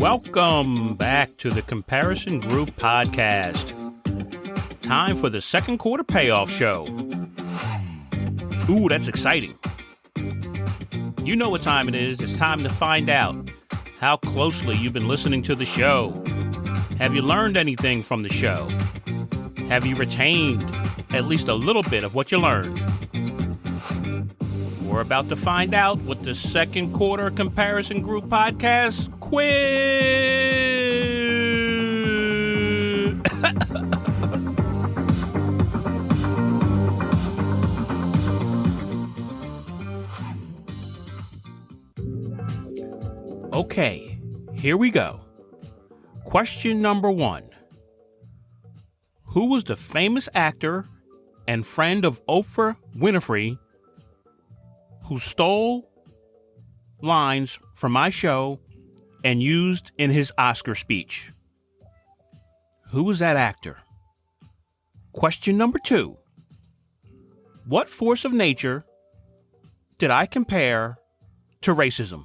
Welcome back to the Comparison Group Podcast. Time for the second quarter payoff show. Ooh, that's exciting. You know what time it is. It's time to find out how closely you've been listening to the show. Have you learned anything from the show? Have you retained at least a little bit of what you learned? We're about to find out with the second quarter Comparison Group Podcast quiz. Okay, here we go. Question number 1. Who was the famous actor and friend of Oprah Winfrey who stole lines from my show and used in his Oscar speech? Who was that actor? Question number 2. What force of nature did I compare to racism?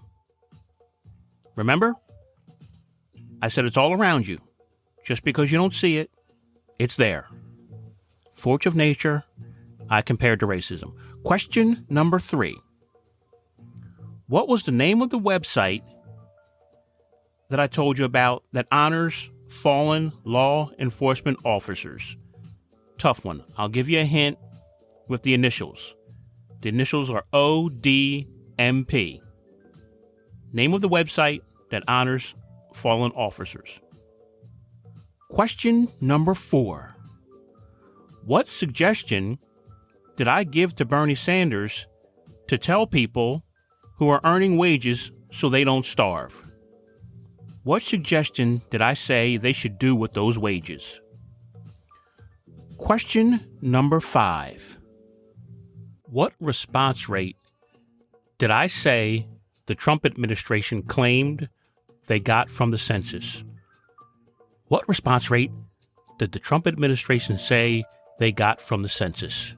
Remember? I said it's all around you. Just because you don't see it, it's there. Force of nature, I compared to racism. Question number 3. What was the name of the website that I told you about that honors fallen law enforcement officers? Tough one. I'll give you a hint with the initials. The initials are ODMP. Name of the website that honors fallen officers. Question number 4. What suggestion did I give to Bernie Sanders to tell people who are earning wages so they don't starve? What suggestion did I say they should do with those wages? Question number 5. What response rate did I say the Trump administration claimed they got from the census? What response rate did the Trump administration say they got from the census?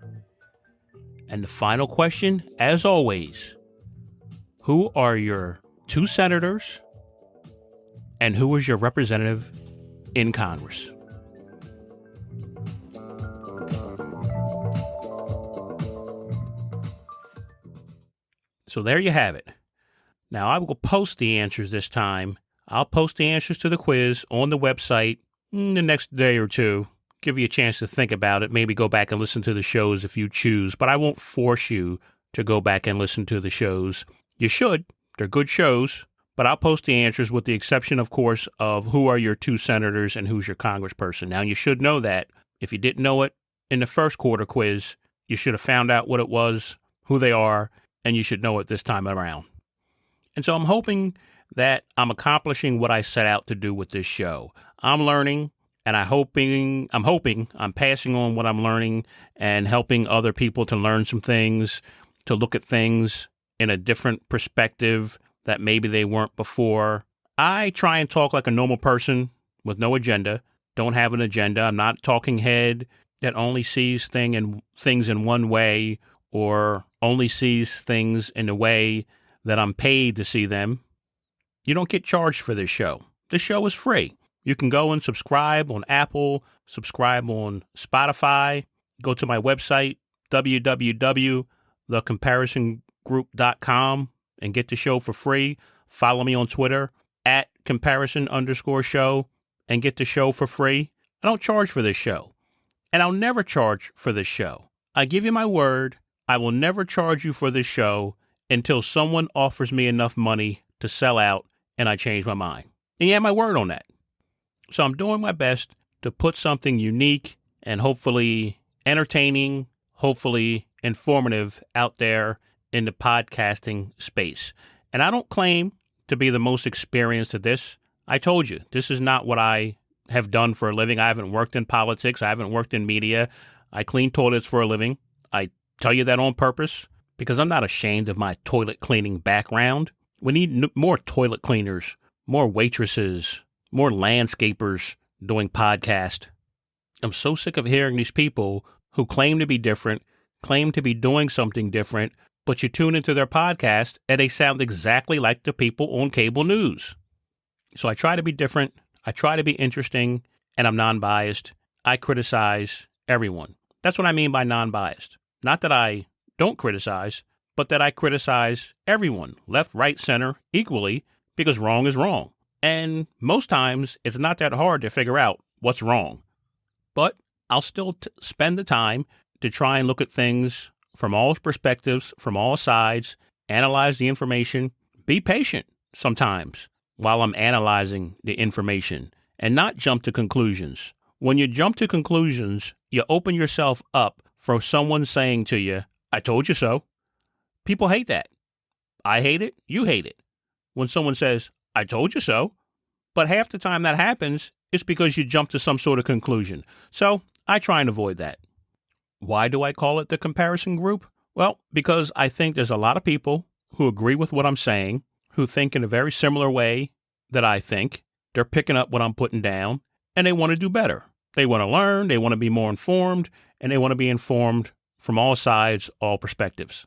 And the final question, as always, who are your 2 senators and who is your representative in Congress? So there you have it. Now, I will post the answers this time. I'll post the answers to the quiz on the website the next day or two. Give you a chance to think about it. Maybe go back and listen to the shows if you choose. But I won't force you to go back and listen to the shows. You should. They're good shows. But I'll post the answers with the exception, of course, of who are your 2 senators and who's your congressperson. Now, you should know that. If you didn't know it in the first quarter quiz, you should have found out what it was, who they are, and you should know it this time around. And so I'm hoping that I'm accomplishing what I set out to do with this show. I'm learning, and I'm hoping I'm passing on what I'm learning and helping other people to learn some things, to look at things in a different perspective that maybe they weren't before. I try and talk like a normal person with no agenda, don't have an agenda. I'm not a talking head that only sees things in one way or only sees things in a way that I'm paid to see them. You don't get charged for this show. This show is free. You can go and subscribe on Apple, subscribe on Spotify, go to my website, www.thecomparisongroup.com, and get the show for free. Follow me on Twitter @comparison_show and get the show for free. I don't charge for this show, and I'll never charge for this show. I give you my word, I will never charge you for this show until someone offers me enough money to sell out and I change my mind. And you have my word on that. So I'm doing my best to put something unique and hopefully entertaining, hopefully informative out there in the podcasting space. And I don't claim to be the most experienced at this. I told you, this is not what I have done for a living. I haven't worked in politics. I haven't worked in media. I clean toilets for a living. I tell you that on purpose because I'm not ashamed of my toilet cleaning background. We need more toilet cleaners, more waitresses, more landscapers doing podcasts. I'm so sick of hearing these people who claim to be different, claim to be doing something different, but you tune into their podcast and they sound exactly like the people on cable news. So I try to be different. I try to be interesting, and I'm non-biased. I criticize everyone. That's what I mean by non-biased. Not that I don't criticize, but that I criticize everyone, left, right, center, equally, because wrong is wrong. And most times, it's not that hard to figure out what's wrong. But I'll still spend the time to try and look at things from all perspectives, from all sides, analyze the information, be patient sometimes while I'm analyzing the information, and not jump to conclusions. When you jump to conclusions, you open yourself up for someone saying to you, I told you so. People hate that. I hate it. You hate it. When someone says, I told you so. But half the time that happens, it's because you jump to some sort of conclusion. So I try and avoid that. Why do I call it the comparison group? Well, because I think there's a lot of people who agree with what I'm saying, who think in a very similar way that I think. They're picking up what I'm putting down, and they want to do better. They want to learn, they want to be more informed, and they want to be informed from all sides, all perspectives.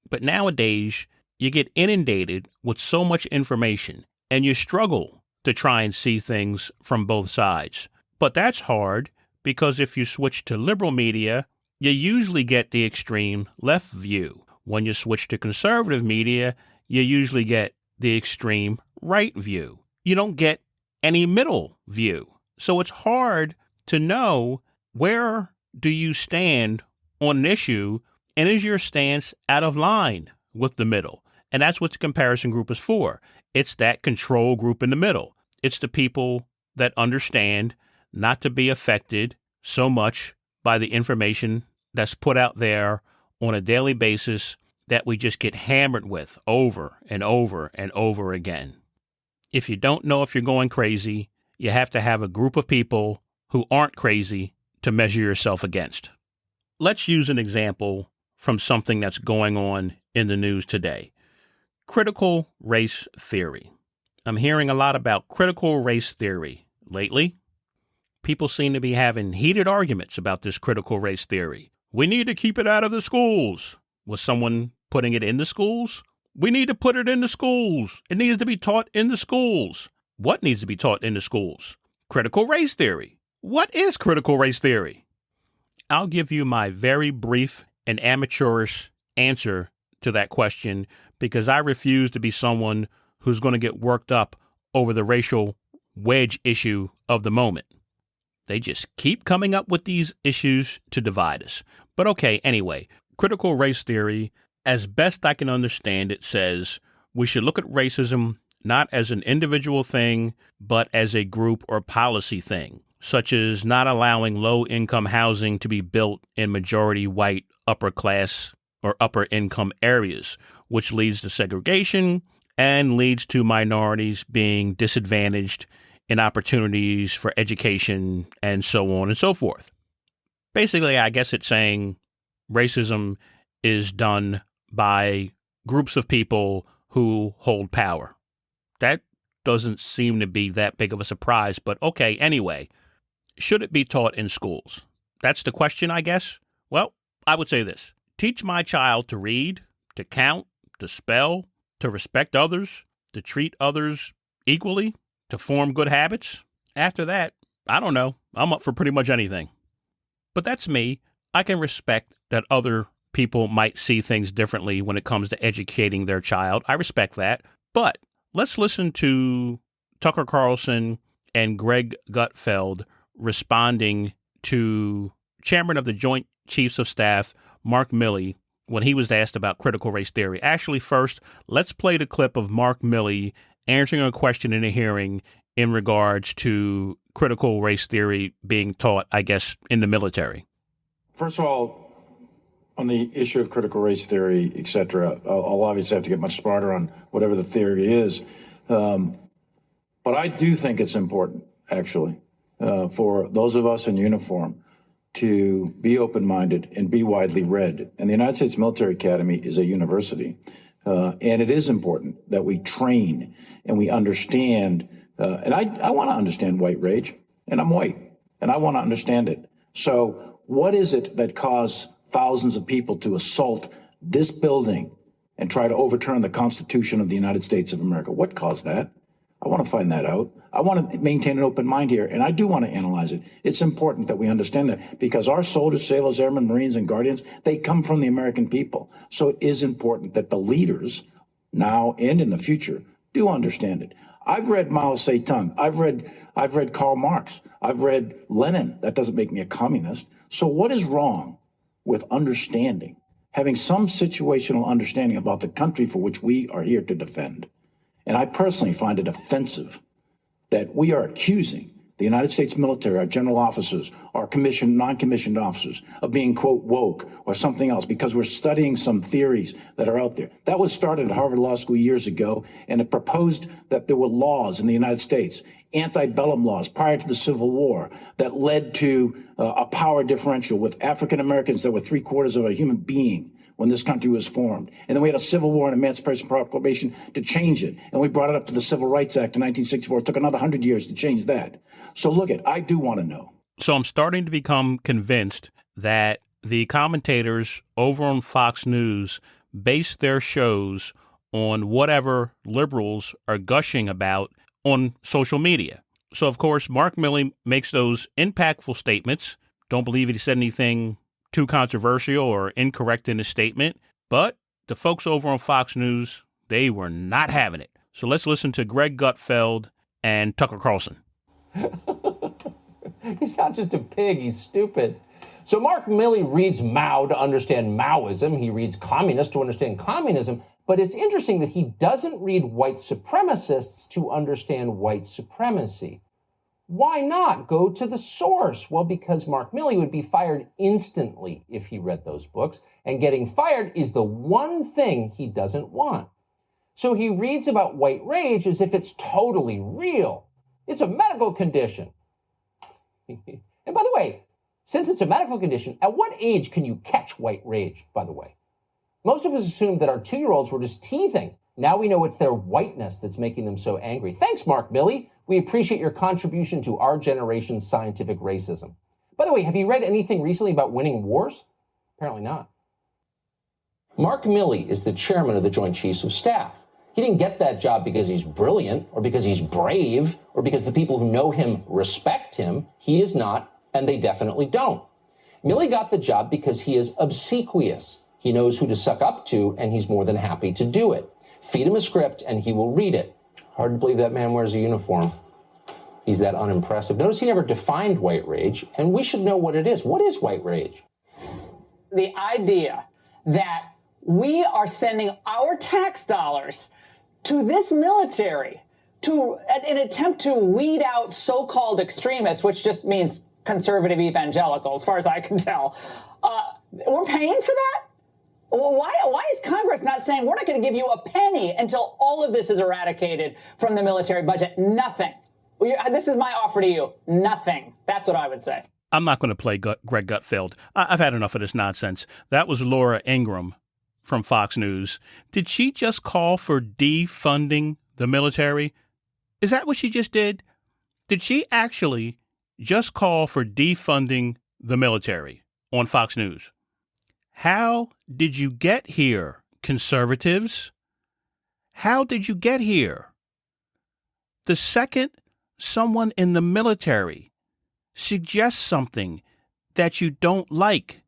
But nowadays, you get inundated with so much information, and you struggle to try and see things from both sides. But that's hard because if you switch to liberal media, you usually get the extreme left view. When you switch to conservative media, you usually get the extreme right view. You don't get any middle view. So it's hard to know where do you stand on an issue, and is your stance out of line with the middle? And that's what the comparison group is for. It's that control group in the middle. It's the people that understand not to be affected so much by the information that's put out there on a daily basis that we just get hammered with over and over and over again. If you don't know if you're going crazy, you have to have a group of people who aren't crazy to measure yourself against. Let's use an example from something that's going on in the news today. Critical race theory. I'm hearing a lot about critical race theory lately. People seem to be having heated arguments about this critical race theory. We need to keep it out of the schools. Was someone putting it in the schools? We need to put it in the schools. It needs to be taught in the schools. What needs to be taught in the schools? Critical race theory. What is critical race theory? I'll give you my very brief and amateurish answer to that question because I refuse to be someone who's going to get worked up over the racial wedge issue of the moment. They just keep coming up with these issues to divide us. But okay, anyway, critical race theory, as best I can understand it, says we should look at racism not as an individual thing, but as a group or policy thing, such as not allowing low-income housing to be built in majority white upper class or upper income areas, which leads to segregation and leads to minorities being disadvantaged in opportunities for education and so on and so forth. Basically, I guess it's saying racism is done by groups of people who hold power. That doesn't seem to be that big of a surprise, but okay, anyway. Should it be taught in schools? That's the question, I guess. Well, I would say this. Teach my child to read, to count, to spell, to respect others, to treat others equally, to form good habits. After that, I don't know. I'm up for pretty much anything. But that's me. I can respect that other people might see things differently when it comes to educating their child. I respect that. But let's listen to Tucker Carlson and Greg Gutfeld responding to Chairman of the Joint Chiefs of Staff, Mark Milley, when he was asked about critical race theory. Actually, first, let's play the clip of Mark Milley answering a question in a hearing in regards to critical race theory being taught, I guess, in the military. First of all, on the issue of critical race theory, et cetera, I'll obviously have to get much smarter on whatever the theory is. But I do think it's important, actually, for those of us in uniform to be open-minded and be widely read. And the United States Military Academy is a university. And it is important that we train and we understand. And I want to understand white rage, and I'm white, and I want to understand it. So what is it that caused thousands of people to assault this building and try to overturn the Constitution of the United States of America? What caused that? I want to find that out. I want to maintain an open mind here, and I do want to analyze it. It's important that we understand that because our soldiers, sailors, airmen, Marines, and Guardians, they come from the American people. So it is important that the leaders, now and in the future, do understand it. I've read Mao Zedong. I've read Karl Marx. I've read Lenin. That doesn't make me a communist. So what is wrong with understanding, having some situational understanding about the country for which we are here to defend? And I personally find it offensive that we are accusing the United States military, our general officers, our commissioned, non-commissioned officers of being, quote, woke or something else because we're studying some theories that are out there. That was started at Harvard Law School years ago, and it proposed that there were laws in the United States, antebellum laws prior to the Civil War, that led to a power differential with African Americans that were 3/4 of a human being when this country was formed. And then we had a Civil War and Emancipation Proclamation to change it. And we brought it up to the Civil Rights Act in 1964. It took another 100 years to change that. So look, I do want to know. So I'm starting to become convinced that the commentators over on Fox News base their shows on whatever liberals are gushing about on social media. So, of course, Mark Milley makes those impactful statements. Don't believe he said anything too controversial or incorrect in his statement. But the folks over on Fox News, they were not having it. So let's listen to Greg Gutfeld and Tucker Carlson. He's not just a pig, he's stupid. So Mark Milley reads Mao to understand Maoism. He reads communist to understand communism. But it's interesting that he doesn't read white supremacists to understand white supremacy. Why not go to the source? Well, because Mark Milley would be fired instantly if he read those books, and getting fired is the one thing he doesn't want. So he reads about white rage as if it's totally real. It's a medical condition. And by the way, since it's a medical condition, at what age can you catch white rage, by the way? Most of us assumed that our 2-year-olds were just teething. Now we know it's their whiteness that's making them so angry. Thanks, Mark Milley. We appreciate your contribution to our generation's scientific racism. By the way, have you read anything recently about winning wars? Apparently not. Mark Milley is the chairman of the Joint Chiefs of Staff. He didn't get that job because he's brilliant or because he's brave or because the people who know him respect him. He is not, and they definitely don't. Milley got the job because he is obsequious. He knows who to suck up to, and he's more than happy to do it. Feed him a script, and he will read it. Hard to believe that man wears a uniform. He's that unimpressive. Notice he never defined white rage, and we should know what it is. What is white rage? The idea that we are sending our tax dollars to this military to an attempt to weed out so-called extremists, which just means conservative evangelical, as far as I can tell. We're paying for that? Why is Congress not saying we're not going to give you a penny until all of this is eradicated from the military budget? Nothing. This is my offer to you. Nothing. That's what I would say. I'm not going to play Greg Gutfeld. I've had enough of this nonsense. That was Laura Ingraham from Fox News. Did she just call for defunding the military? Is that what she just did? Did she actually just call for defunding the military on Fox News? How did you get here, conservatives? How did you get here? The second someone in the military suggests something that you don't like,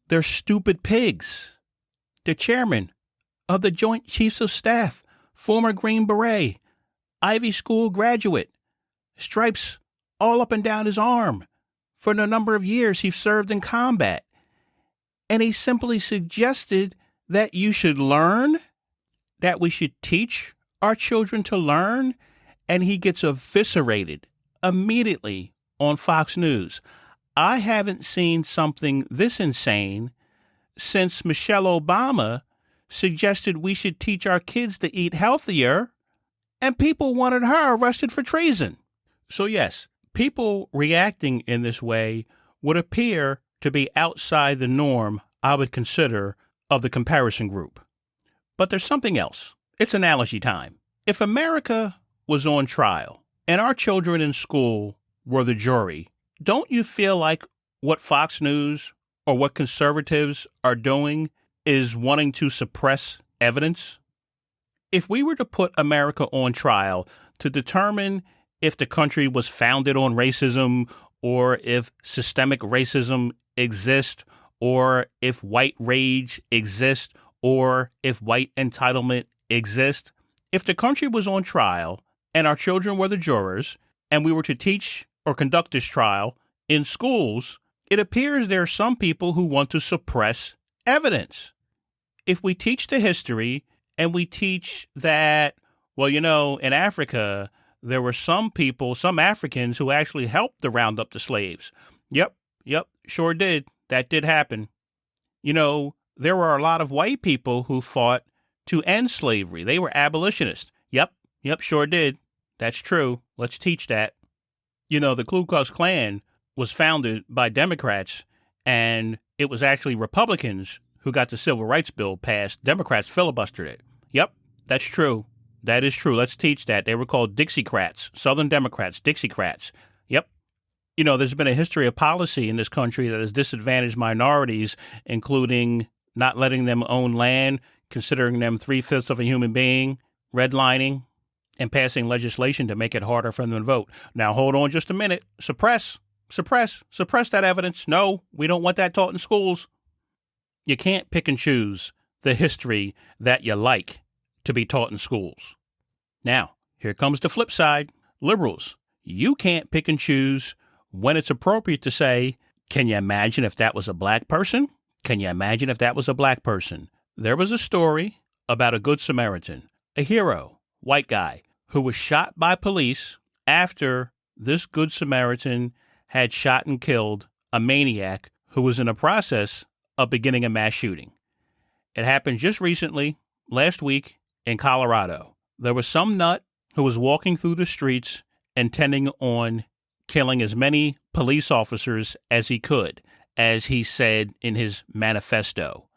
they're stupid pigs. The chairman of the Joint Chiefs of Staff, former Green Beret, Ivy School graduate, stripes all up and down his arm for the number of years he served in combat. And he simply suggested that you should learn, that we should teach our children to learn, and he gets eviscerated immediately on Fox News. I haven't seen something this insane since Michelle Obama suggested we should teach our kids to eat healthier, and people wanted her arrested for treason. So yes, people reacting in this way would appear to be outside the norm I would consider of the comparison group. But there's something else. It's analogy time. If America was on trial and our children in school were the jury, don't you feel like what Fox News or what conservatives are doing is wanting to suppress evidence? If we were to put America on trial, to determine if the country was founded on racism or if systemic racism exists or if white rage exists or if white entitlement exists. If the country was on trial and our children were the jurors and we were to teach or conduct this trial in schools, it appears there are some people who want to suppress evidence. If we teach the history and we teach that, well, in Africa, there were some people, some Africans who actually helped to round up the slaves. Yep, sure did. That did happen. There were a lot of white people who fought to end slavery. They were abolitionists. Yep, sure did. That's true. Let's teach that. The Ku Klux Klan was founded by Democrats, and it was actually Republicans who got the Civil Rights Bill passed. Democrats filibustered it. Yep, that's true. That is true. Let's teach that. They were called Dixiecrats, Southern Democrats, Dixiecrats. Yep. There's been a history of policy in this country that has disadvantaged minorities, including not letting them own land, considering them 3/5 of a human being, redlining, and passing legislation to make it harder for them to vote. Now, hold on just a minute. Suppress that evidence. No, we don't want that taught in schools. You can't pick and choose the history that you like to be taught in schools. Now, here comes the flip side. Liberals, you can't pick and choose when it's appropriate to say, can you imagine if that was a black person? Can you imagine if that was a black person? There was a story about a Good Samaritan, a hero, white guy, who was shot by police after this Good Samaritan had shot and killed a maniac who was in the process of beginning a mass shooting. It happened just recently, last week, in Colorado. There was some nut who was walking through the streets intending on killing as many police officers as he could, as he said in his manifesto.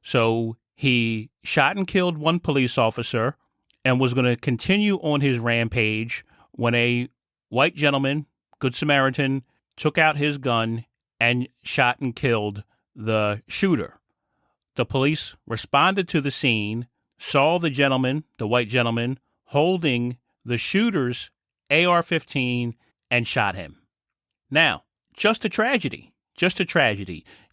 So he shot and killed one police officer and was going to continue on his rampage when a white gentleman, Good Samaritan, took out his gun and shot and killed the shooter. The police responded to the scene, saw the white gentleman, holding the shooter's AR-15 and shot him. Now, just a tragedy.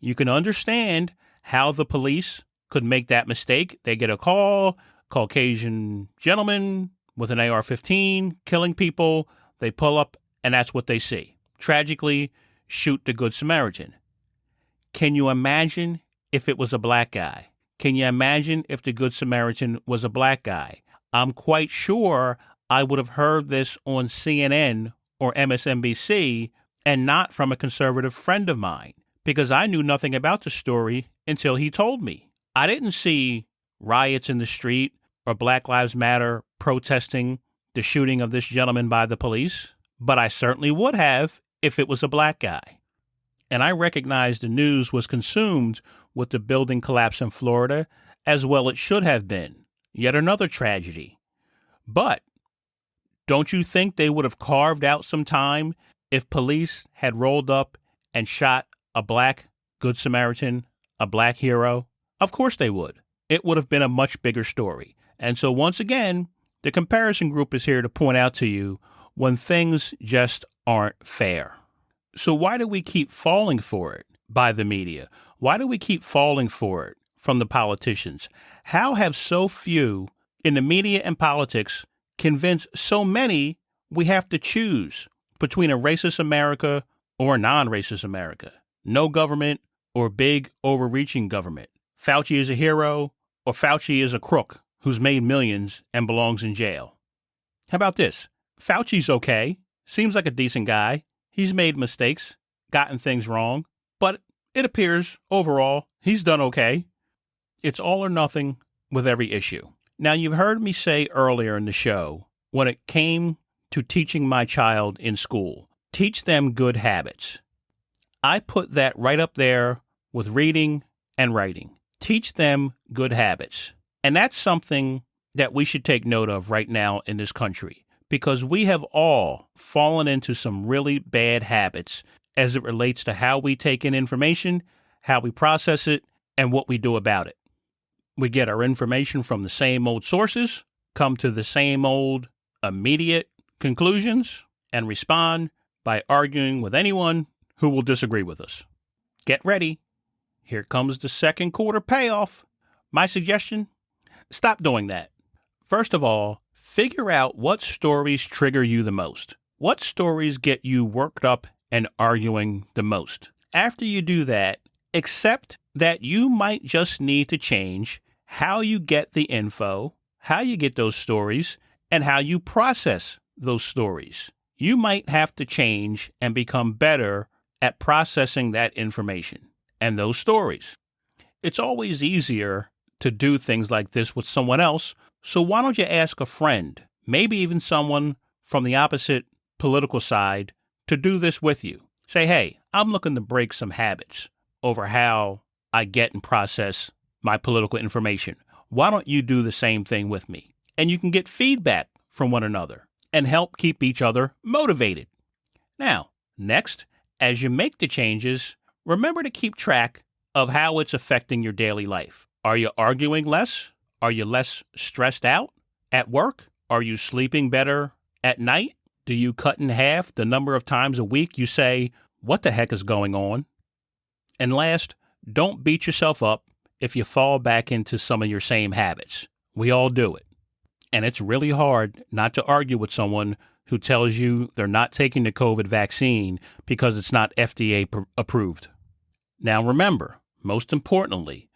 You can understand how the police could make that mistake. They get a call, Caucasian gentleman with an AR-15 killing people. They pull up, and that's what they see. Tragically, shoot the Good Samaritan. Can you imagine if it was a black guy? Can you imagine if the Good Samaritan was a black guy? I'm quite sure I would have heard this on CNN or MSNBC and not from a conservative friend of mine, because I knew nothing about the story until he told me. I didn't see riots in the street or Black Lives Matter protesting the shooting of this gentleman by the police, but I certainly would have if it was a black guy. And I recognized the news was consumed with the building collapse in Florida, as well it should have been. Yet another tragedy. But don't you think they would have carved out some time if police had rolled up and shot a black Good Samaritan, a black hero? Of course they would. It would have been a much bigger story. And so once again, the comparison group is here to point out to you when things just aren't fair. So why do we keep falling for it by the media? Why do we keep falling for it from the politicians? How have so few in the media and politics convinced so many we have to choose between a racist America or a non-racist America? No government or big overreaching government. Fauci is a hero or Fauci is a crook who's made millions and belongs in jail. How about this? Fauci's okay. Seems like a decent guy. He's made mistakes, gotten things wrong, but it appears overall he's done okay. It's all or nothing with every issue. Now, you've heard me say earlier in the show, when it came to teaching my child in school, teach them good habits. I put that right up there with reading and writing. Teach them good habits. And that's something that we should take note of right now in this country, because we have all fallen into some really bad habits as it relates to how we take in information, how we process it, and what we do about it. We get our information from the same old sources, come to the same old immediate conclusions and respond by arguing with anyone who will disagree with us. Get ready. Here comes the second quarter payoff. My suggestion, stop doing that. First of all, figure out what stories trigger you the most. What stories get you worked up and arguing the most? After you do that, accept that you might just need to change how you get the info, how you get those stories, and how you process those stories. You might have to change and become better at processing that information and those stories. It's always easier to do things like this with someone else, so why don't you ask a friend, maybe even someone from the opposite political side, to do this with you? Say, hey, I'm looking to break some habits over how I get and process my political information. Why don't you do the same thing with me? And you can get feedback from one another and help keep each other motivated. Now, next, as you make the changes, remember to keep track of how it's affecting your daily life. Are you arguing less? Are you less stressed out at work? Are you sleeping better at night? Do you cut in half the number of times a week you say, what the heck is going on? And last, don't beat yourself up if you fall back into some of your same habits. We all do it. And it's really hard not to argue with someone who tells you they're not taking the COVID vaccine because it's not FDA approved. Now remember, most importantly,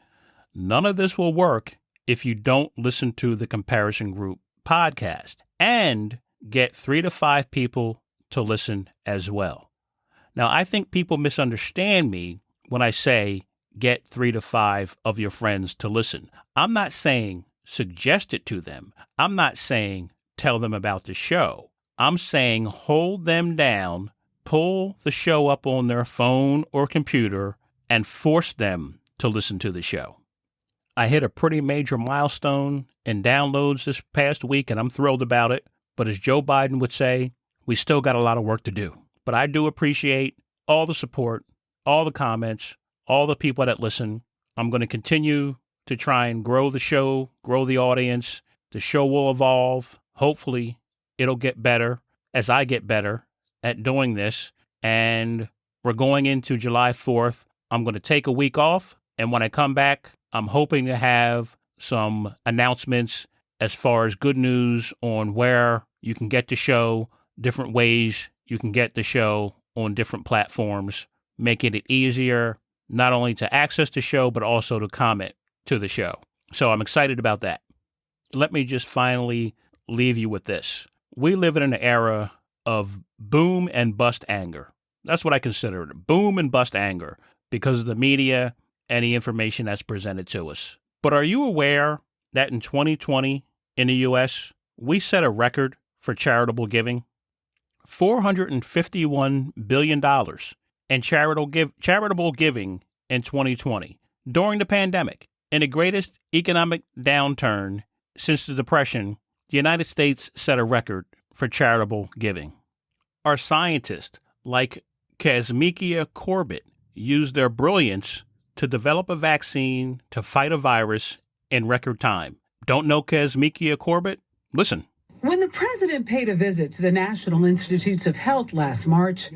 none of this will work if you don't listen to the Comparison Group podcast and get 3 to 5 people to listen as well. Now, I think people misunderstand me when I say get 3 to 5 of your friends to listen. I'm not saying suggest it to them. I'm not saying tell them about the show. I'm saying hold them down, pull the show up on their phone or computer, and force them to listen to the show. I hit a pretty major milestone in downloads this past week, and I'm thrilled about it. But as Joe Biden would say, we still got a lot of work to do. But I do appreciate all the support, all the comments, all the people that listen. I'm going to continue to try and grow the show, grow the audience. The show will evolve. Hopefully, it'll get better as I get better at doing this. And we're going into July 4th. I'm going to take a week off. And when I come back, I'm hoping to have some announcements as far as good news on where you can get the show, different ways you can get the show on different platforms, making it easier not only to access the show, but also to comment to the show. So I'm excited about that. Let me just finally leave you with this. We live in an era of boom and bust anger. That's what I consider it, boom and bust anger, because of the media and the information that's presented to us. But are you aware that in 2020 in the U.S., we set a record for charitable giving? $451 billion in charitable giving in 2020 during the pandemic. In the greatest economic downturn since the Depression, the United States set a record for charitable giving. Our scientists, like Kizzmekia Corbett, used their brilliance to develop a vaccine to fight a virus in record time. Don't know Kizzmekia Corbett? Listen. When the president paid a visit to the National Institutes of Health last March,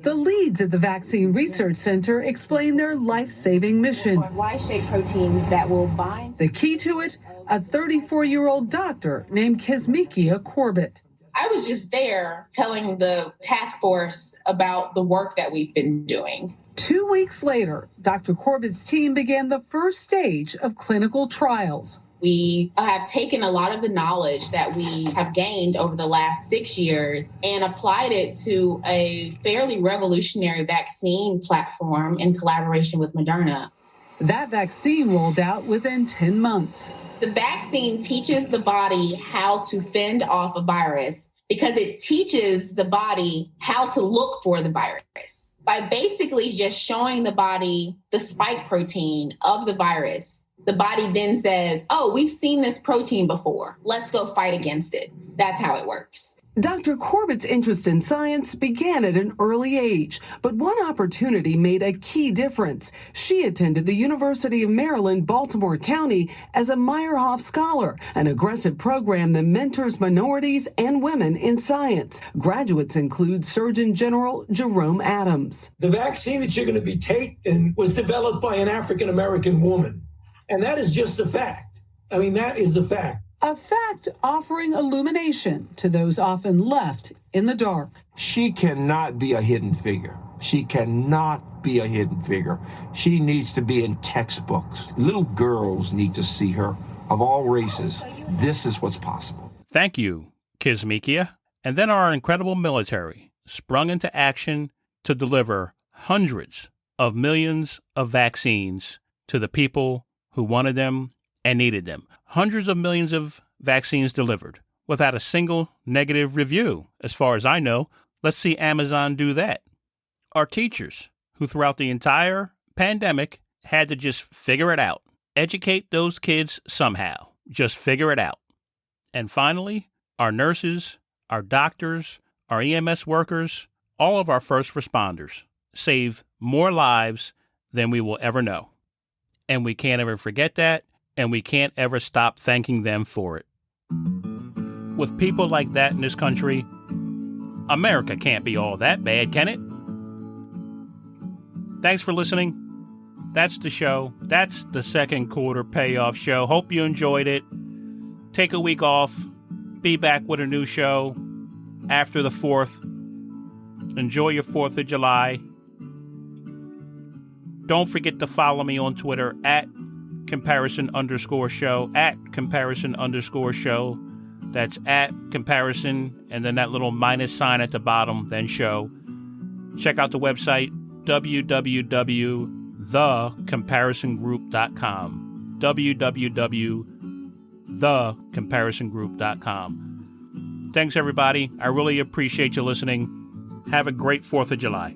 the leads at the Vaccine Research Center explained their life-saving mission. Y-shaped proteins that will bind. The key to it, a 34-year-old doctor named Kizzmekia Corbett. I was just there telling the task force about the work that we've been doing. 2 weeks later, Dr. Corbett's team began the first stage of clinical trials. We have taken a lot of the knowledge that we have gained over the last 6 years and applied it to a fairly revolutionary vaccine platform in collaboration with Moderna. That vaccine rolled out within 10 months. The vaccine teaches the body how to fend off a virus because it teaches the body how to look for the virus. By basically just showing the body the spike protein of the virus, the body then says, oh, we've seen this protein before. Let's go fight against it. That's how it works. Dr. Corbett's interest in science began at an early age, but one opportunity made a key difference. She attended the University of Maryland, Baltimore County as a Meyerhoff Scholar, an aggressive program that mentors minorities and women in science. Graduates include Surgeon General Jerome Adams. The vaccine that you're going to be taking was developed by an African-American woman, and that is just a fact. I mean, that is a fact. A fact offering illumination to those often left in the dark. She cannot be a hidden figure. She cannot be a hidden figure. She needs to be in textbooks. Little girls need to see her, of all races. This is what's possible. Thank you, Kizzmekia. And then our incredible military sprung into action to deliver hundreds of millions of vaccines to the people who wanted them and needed them. Hundreds of millions of vaccines delivered without a single negative review, as far as I know. Let's see Amazon do that. Our teachers, who throughout the entire pandemic had to just figure it out. Educate those kids somehow. Just figure it out. And finally, our nurses, our doctors, our EMS workers, all of our first responders save more lives than we will ever know. And we can't ever forget that. And we can't ever stop thanking them for it. With people like that in this country, America can't be all that bad, can it? Thanks for listening. That's the show. That's the second quarter payoff show. Hope you enjoyed it. Take a week off. Be back with a new show after the 4th. Enjoy your 4th of July. Don't forget to follow me on Twitter at @comparison_show, @comparison_show. That's @comparison, and then that little minus sign at the bottom, then show. Check out the website, www.thecomparisongroup.com. www.thecomparisongroup.com. Thanks, everybody. I really appreciate you listening. Have a great 4th of July.